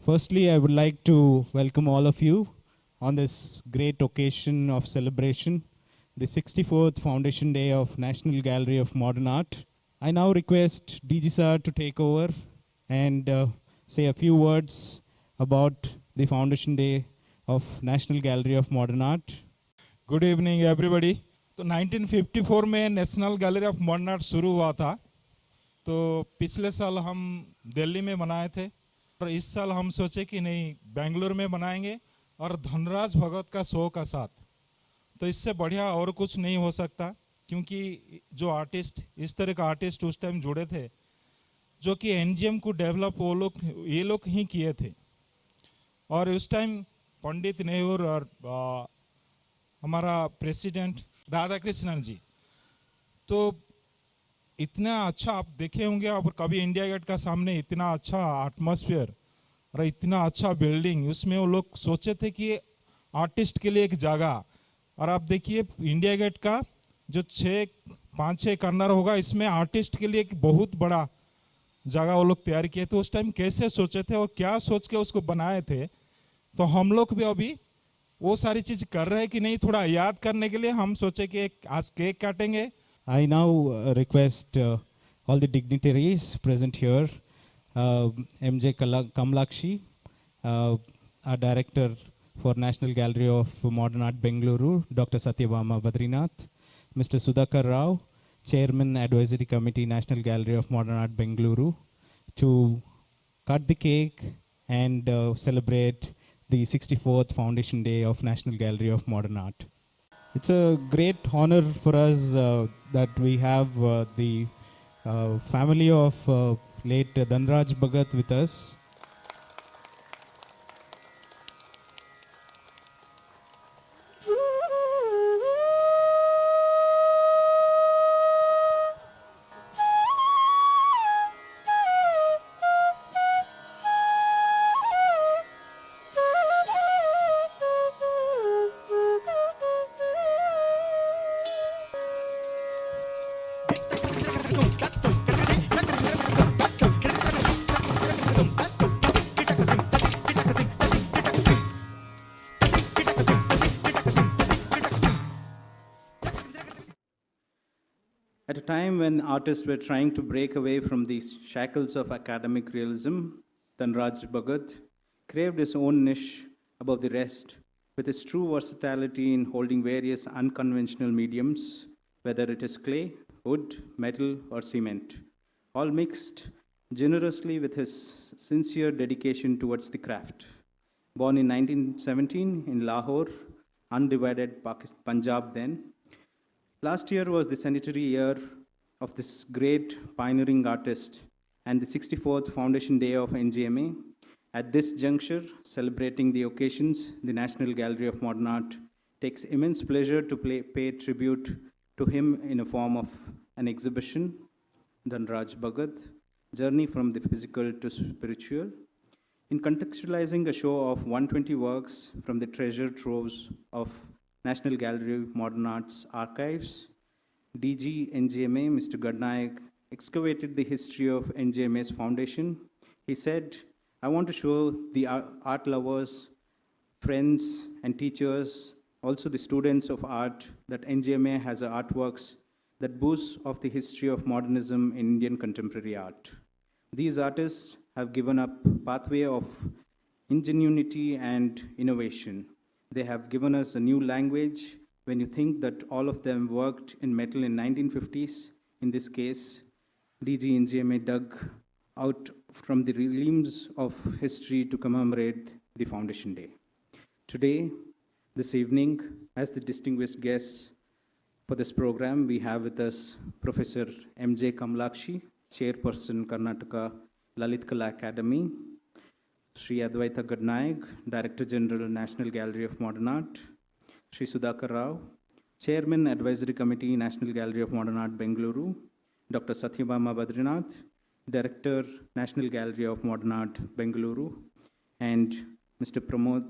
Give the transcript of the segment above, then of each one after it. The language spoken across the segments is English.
Firstly, I would like to welcome all of you on this great occasion of celebration, the 64th Foundation Day of National Gallery of Modern Art. I now request DG Sir to take over and say a few words about the Foundation Day of National Gallery of Modern Art. Good evening everybody. तो 1954 में national gallery of modern art शुरू हुआ था। तो पिछले साल हम दिल्ली में बनाए थे और इस साल हम सोचे कि नहीं बेंगलुरु में बनाएंगे और धनराज भगत का शो का साथ। तो इससे बढ़िया और कुछ नहीं हो सकता, क्योंकि जो आर्टिस्ट इस तरह का आर्टिस्ट उस टाइम जुड़े थे जो कि एनजीएम को डेवलप ये लोग ही किए थे। और उस टाइम पंडित नेहरू और हमारा प्रेसिडेंट राधाकृष्णन जी, तो इतना अच्छा आप देखे होंगे और कभी इंडिया गेट का सामने इतना अच्छा एटमॉस्फेयर और इतना अच्छा बिल्डिंग, उसमें वो लोग सोचे थे कि आर्टिस्ट के लिए एक जगह। और आप देखिए इंडिया गेट का जो 5-6 कॉर्नर होगा, इसमें आर्टिस्ट के लिए एक बहुत बड़ा जगह वो लोग तैयार किए थे। उस टाइम कैसे सोचे थे और क्या सोच के उसको बनाए थे, तो हम लोग भी अभी वो सारी चीज कर रहे हैं कि नहीं, थोड़ा याद करने के लिए हम सोचे कि आज केक काटेंगे। I now request all the dignitaries present here, MJ Kamlakshi, our Director for National Gallery of Modern Art Bengaluru, Dr. Satyabama Badrinath, Mr. Sudhakar Rao, Chairman Advisory Committee, National Gallery of Modern Art Bengaluru, to cut the cake and celebrate the 64th Foundation Day of National Gallery of Modern Art. It's a great honor for us that we have the family of late Dhanraj Bhagat with us. At a time when artists were trying to break away from the shackles of academic realism, Dhanraj Bhagat craved his own niche above the rest, with his true versatility in holding various unconventional mediums, whether it is clay, wood, metal, or cement, all mixed generously with his sincere dedication towards the craft. Born in 1917 in Lahore, undivided Punjab then, last year was the centenary year of this great pioneering artist and the 64th Foundation Day of NGMA. At this juncture, celebrating the occasions, the National Gallery of Modern Art takes immense pleasure to pay tribute to him in a form of an exhibition, Dhanraj Bhagat, Journey from the Physical to Spiritual, in contextualizing a show of 120 works from the treasure troves of National Gallery of Modern Art's archives. DG NGMA, Mr. Gadnayak, excavated the history of NGMA's foundation. He said, I want to show the art lovers, friends, and teachers, also the students of art, that NGMA has artworks that boast of the history of modernism in Indian contemporary art. These artists have given up pathway of ingenuity and innovation. They have given us a new language. When you think that all of them worked in metal in 1950s, in this case, DG NGMA dug out from the realms of history to commemorate the Foundation Day. Today, this evening, as the distinguished guests for this program, we have with us Professor MJ Kamlakshi, Chairperson, Karnataka Lalit Kala Academy, Sri Advaita Gadnayak, Director General, National Gallery of Modern Art, Sri Sudhakar Rao, Chairman, Advisory Committee, National Gallery of Modern Art, Bengaluru, Dr. Satyabama Badrinath, Director, National Gallery of Modern Art, Bengaluru, and Mr. Pramod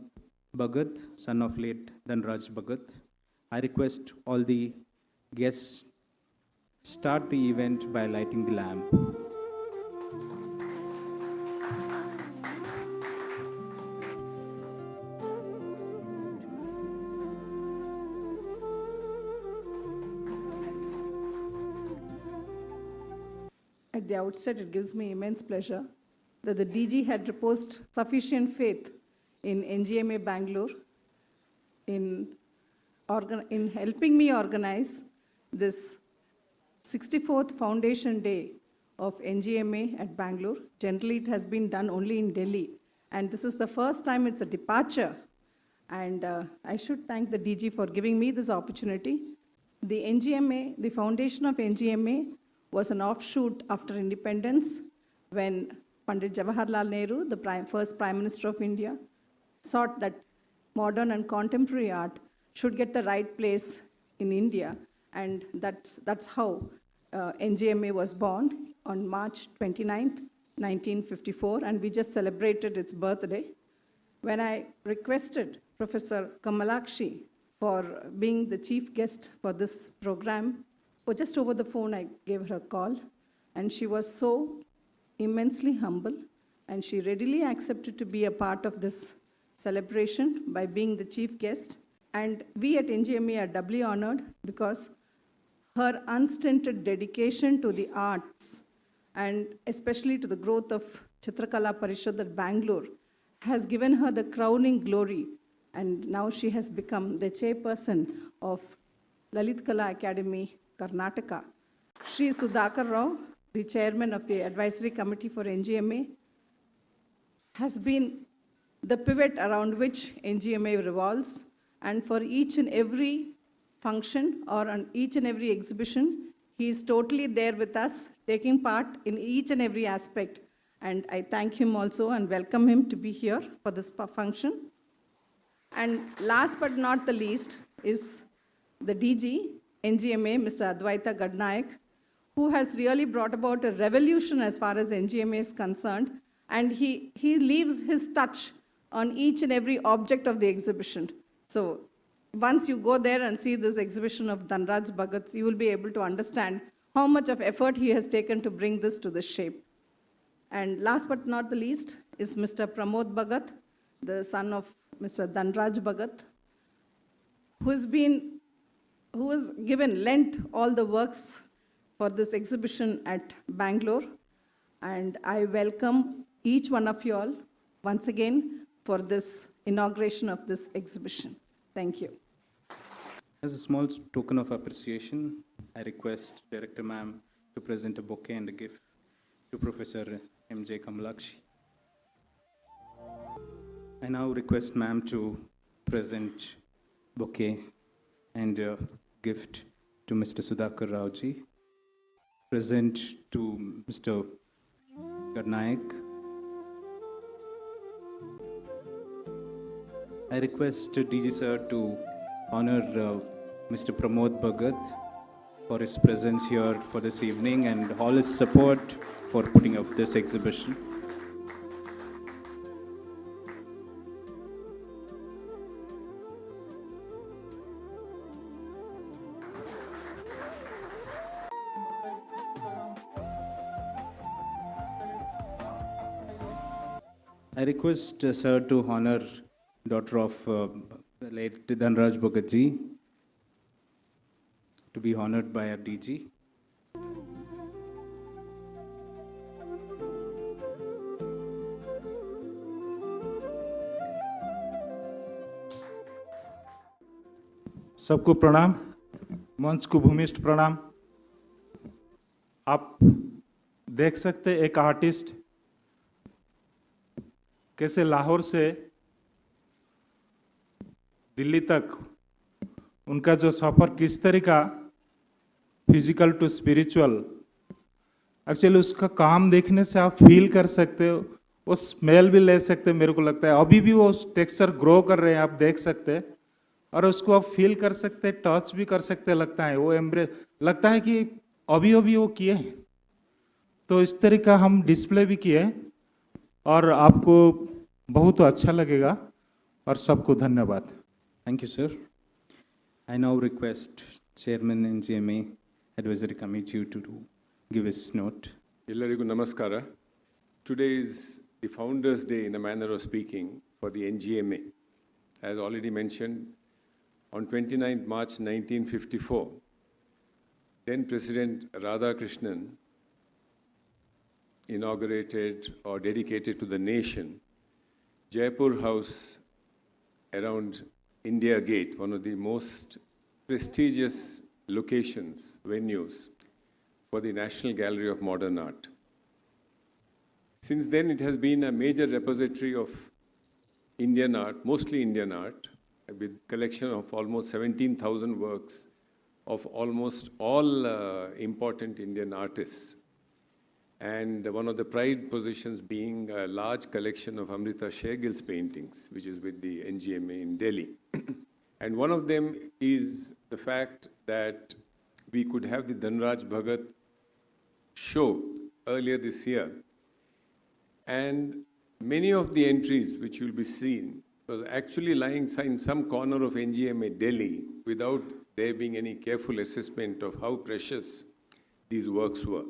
Bhagat, son of late Dhanraj Bhagat. I request all the guests start the event by lighting the lamp. At the outset, it gives me immense pleasure that the DG had reposed sufficient faith in NGMA Bangalore in helping me organize this 64th Foundation Day of NGMA at Bangalore. Generally, it has been done only in Delhi, and this is the first time it's a departure. And I should thank the DG for giving me this opportunity. The NGMA, the foundation of NGMA, was an offshoot after independence when Pandit Jawaharlal Nehru, the first Prime Minister of India, thought that modern and contemporary art should get the right place in India. And that's how NGMA was born on March 29th, 1954, and we just celebrated its birthday. When I requested Professor Kamalakshi for being the chief guest for this program, just over the phone, I gave her a call, and she was so immensely humble, and she readily accepted to be a part of this celebration by being the chief guest. And we at NGMA are doubly honored because her unstinted dedication to the arts, and especially to the growth of Chitrakala Parishad at Bangalore, has given her the crowning glory. And now she has become the chairperson of Lalit Kala Academy, Karnataka. Shri Sudhakar Rao, the chairman of the advisory committee for NGMA, has been the pivot around which NGMA revolves. And for each and every function or on each and every exhibition, he is totally there with us, taking part in each and every aspect. And I thank him also and welcome him to be here for this function. And last but not the least is the DG, NGMA, Mr. Advaita Gadnayak, who has really brought about a revolution as far as NGMA is concerned. And he leaves his touch on each and every object of the exhibition. So once you go there and see this exhibition of Dhanraj Bhagat, you will be able to understand how much of effort he has taken to bring this to this shape. And last but not the least is Mr. Pramod Bhagat, the son of Mr. Dhanraj Bhagat, who has lent all the works for this exhibition at Bangalore. And I welcome each one of you all once again for this inauguration of this exhibition. Thank you. As a small token of appreciation, I request Director Ma'am to present a bouquet and a gift to Professor M.J. Kamalakshi. I now request Ma'am to present bouquet and a gift to Mr. Sudhakar Rao ji. Present to Mr. Gadnayak. I request DG Sir to honor Mr. Pramod Bhagat for his presence here for this evening and all his support for putting up this exhibition. I request Sir to honor daughter of late Dhanraj Bhagat ji to be honored by our DG. सबको प्रणाम, मंच को भूमिष्ठ प्रणाम। आप देख सकते एक artist कैसे लाहौर से दिल्ली तक उनका जो सफ़र किस तरीका फिजिकल टू स्पिरिचुअल, एक्चुअली उसका काम देखने से आप फील कर सकते हो, वो स्मेल भी ले सकते हैं। मेरे को लगता है अभी भी वो टेक्सचर ग्रो कर रहे हैं, आप देख सकते हैं और उसको आप फील कर सकते हैं, टच भी कर सकते हैं। लगता है वो एम्ब्रेस, लगता है कि अभी अभी वो किए हैं। तो इस तरह का हम डिस्प्ले भी किए और आपको बहुत अच्छा लगेगा और सबको धन्यवाद। Thank you, sir. I now request Chairman NGMA Advisory Committee to give his note. Ellarigu namaskara. Today is the Founders' Day in a manner of speaking for the NGMA. As already mentioned, on 29th March 1954, then President Radhakrishnan inaugurated or dedicated to the nation, Jaipur House around India Gate, one of the most prestigious locations, venues for the National Gallery of Modern Art. Since then, it has been a major repository of Indian art, mostly Indian art, with collection of almost 17,000 works of almost all important Indian artists. And one of the pride positions being a large collection of Amrita Shergill's paintings, which is with the NGMA in Delhi. And one of them is the fact that we could have the Dhanraj Bhagat show earlier this year. And many of the entries which you'll be seeing was actually lying in some corner of NGMA Delhi without there being any careful assessment of how precious these works were.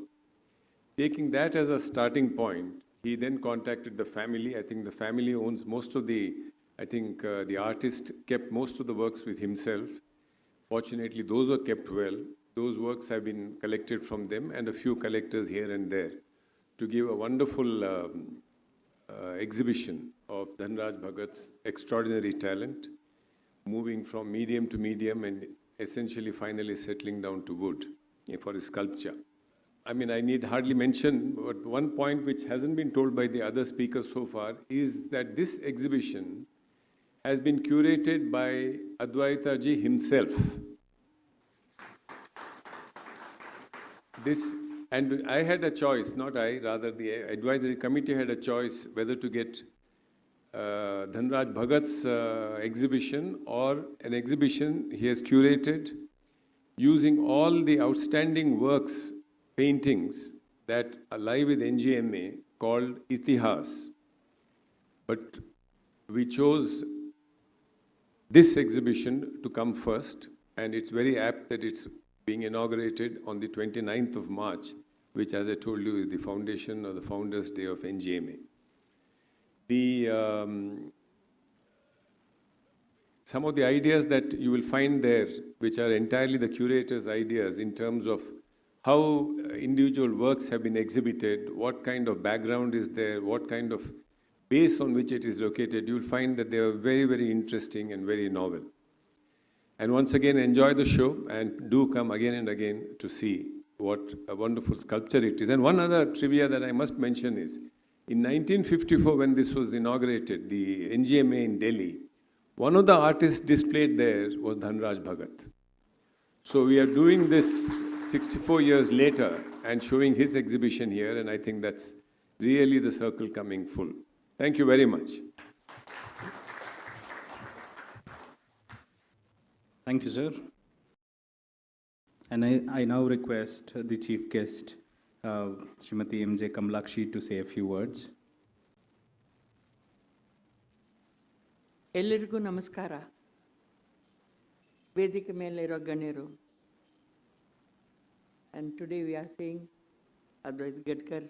Taking that as a starting point, he then contacted the family. I think the family owns most of the, the artist kept most of the works with himself. Fortunately, those were kept well. Those works have been collected from them and a few collectors here and there to give a wonderful exhibition of Dhanraj Bhagat's extraordinary talent, moving from medium to medium and essentially finally settling down to wood for his sculpture. I mean, I need hardly mention, but one point which hasn't been told by the other speakers so far is that this exhibition has been curated by Advaita ji himself. And I had a choice, not I, rather the advisory committee had a choice whether to get Dhanraj Bhagat's exhibition or an exhibition he has curated using all the outstanding works, paintings that are live with NGMA called Itihas. But we chose this exhibition to come first, and it's very apt that it's being inaugurated on the 29th of March, which, as I told you, is the foundation or the Founders' Day of NGMA. Some of the ideas that you will find there, which are entirely the curator's ideas in terms of how individual works have been exhibited, what kind of background is there, what kind of base on which it is located, you will find that they are very, very interesting and very novel. And once again, enjoy the show and do come again and again to see what a wonderful sculpture it is. And one other trivia that I must mention is, in 1954, when this was inaugurated, the NGMA in Delhi, one of the artists displayed there was Dhanraj Bhagat. So we are doing this 64 years later and showing his exhibition here, and I think that's really the circle coming full. Thank you very much. Thank you, sir. And I now request the chief guest, Srimati M.J. Kamlakshi, to say a few words. ಎಲ್ಲರಿಗೂ ನಮಸ್ಕಾರ. ವೇದಿಕೆ ಮೇಲಿರೋ ಗಣ್ಯರು. And today we are seeing Advait Gadkar,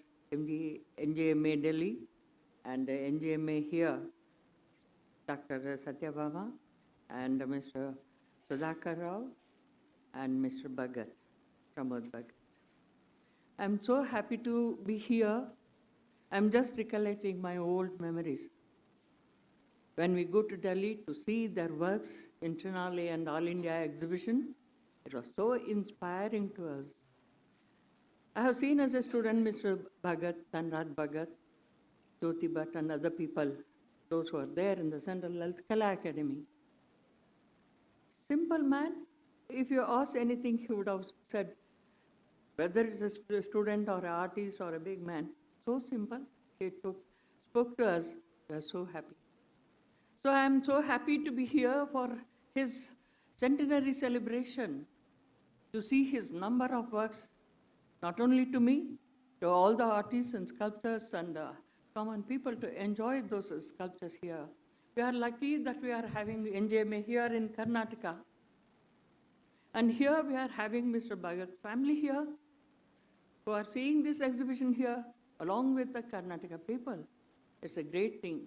NGMA Delhi, and NGMA here, Dr. Satyabhama, and Mr. Sudhakar Rao, and Mr. Bhagat, Pramod Bhagat. I'm so happy to be here. I'm just recollecting my old memories. When we go to Delhi to see their works in Trinale and All India exhibition, it was so inspiring to us. I have seen as a student Mr. Bhagat, Dhanraj Bhagat, Jyoti Bhatt and other people, those who are there in the Central Lalitha Kala Academy. Simple man, if you ask anything, he would have said, whether it's a student or an artist or a big man, so simple, he spoke to us, we are so happy. So I am so happy to be here for his centenary celebration, to see his number of works, not only to me, to all the artists and sculptors and common people to enjoy those sculptures here. We are lucky that we are having NGMA here in Karnataka. And here we are having Mr. Bhagat family here, who are seeing this exhibition here, along with the Karnataka people. It's a great thing.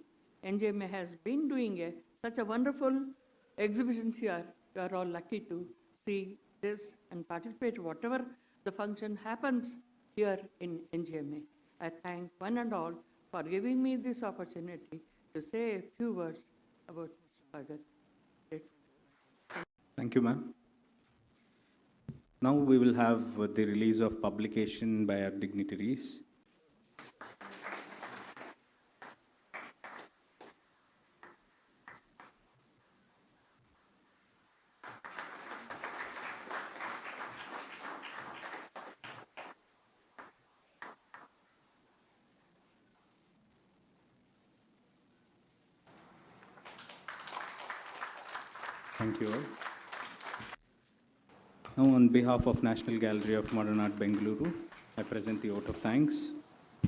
NGMA has been doing such a wonderful exhibitions here. We are all lucky to see this and participate whatever the function happens here in NGMA. I thank one and all for giving me this opportunity to say a few words about Mr. Bhagat. Thank you, ma'am. Now we will have the release of publication by our dignitaries. Thank you all. Now, on behalf of National Gallery of Modern Art, Bengaluru, I present the vote of thanks.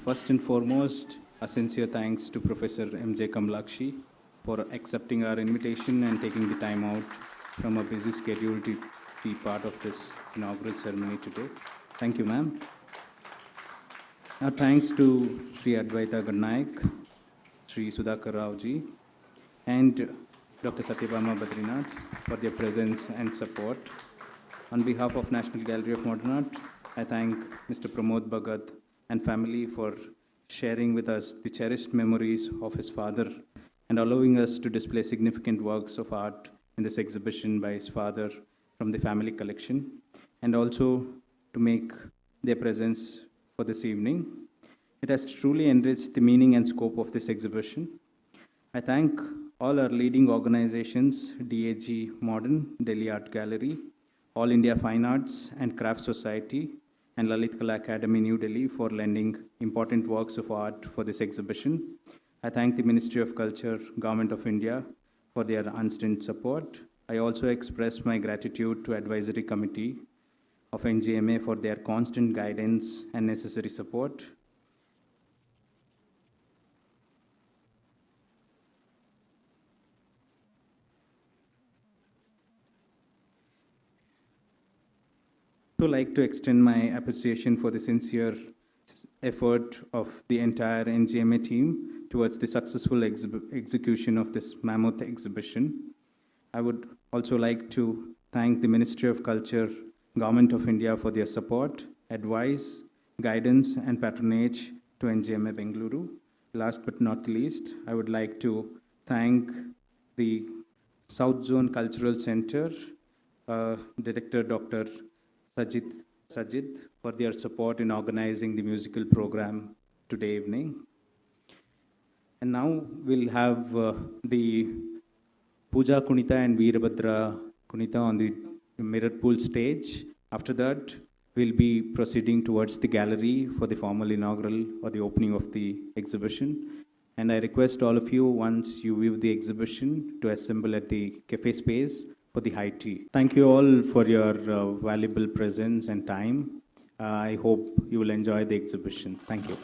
First and foremost, a sincere thanks to Professor M.J. Kamlakshi for accepting our invitation and taking the time out from a busy schedule to be part of this inaugural ceremony today. Thank you, ma'am. Our thanks to Sri Advaita Gannayak, Sri Sudhakar Rao ji, and Dr. Satyabhama Badrinath for their presence and support. On behalf of National Gallery of Modern Art, I thank Mr. Pramod Bhagat and family for sharing with us the cherished memories of his father and allowing us to display significant works of art in this exhibition by his father from the family collection, and also to make their presence for this evening. It has truly enriched the meaning and scope of this exhibition. I thank all our leading organizations, DAG Modern, Delhi Art Gallery, All India Fine Arts and Craft Society, and Lalit Kala Academy, New Delhi, for lending important works of art for this exhibition. I thank the Ministry of Culture, Government of India, for their unstinted support. I also express my gratitude to Advisory Committee of NGMA for their constant guidance and necessary support. I would like to extend my appreciation for the sincere effort of the entire NGMA team towards the successful execution of this mammoth exhibition. I would also like to thank the Ministry of Culture, Government of India for their support, advice, guidance, and patronage to NGMA Bengaluru. Last but not least, I would like to thank the South Zone Cultural Center, Director Dr. Sajid for their support in organizing the musical program today evening. And now we'll have the Puja Kunita and Veerabhadra Kunita on the mirror pool stage. After that, we'll be proceeding towards the gallery for the formal inaugural or the opening of the exhibition. And I request all of you, once you view the exhibition, to assemble at the cafe space for the high tea. Thank you all for your valuable presence and time. I hope you will enjoy the exhibition. Thank you.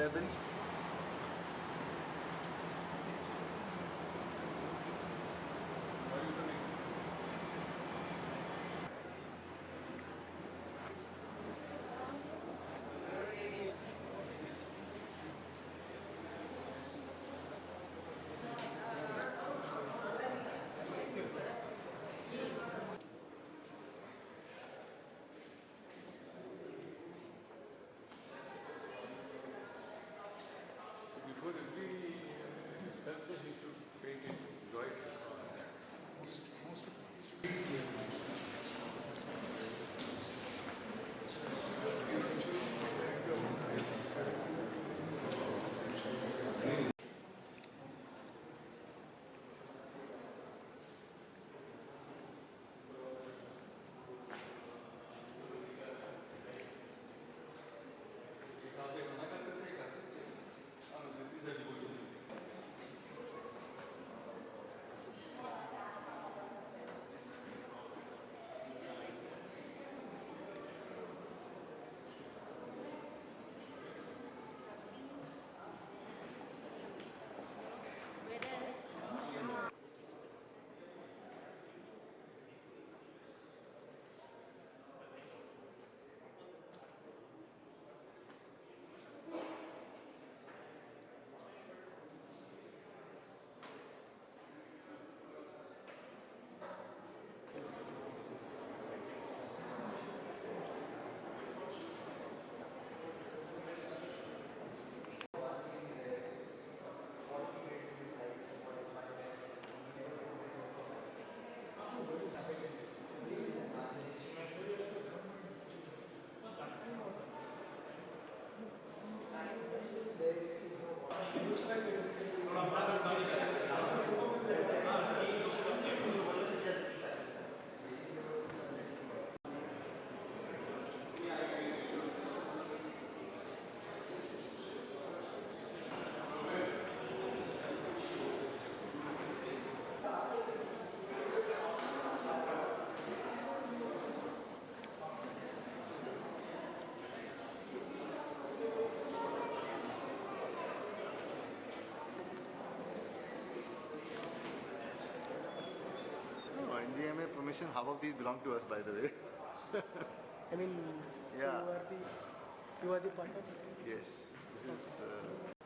They're very Before every sculpture, he should paint it, draw it. no NGMA permission. Half of these belong to us, by the way. I mean, Yeah. so you are the part of it. Yes, this is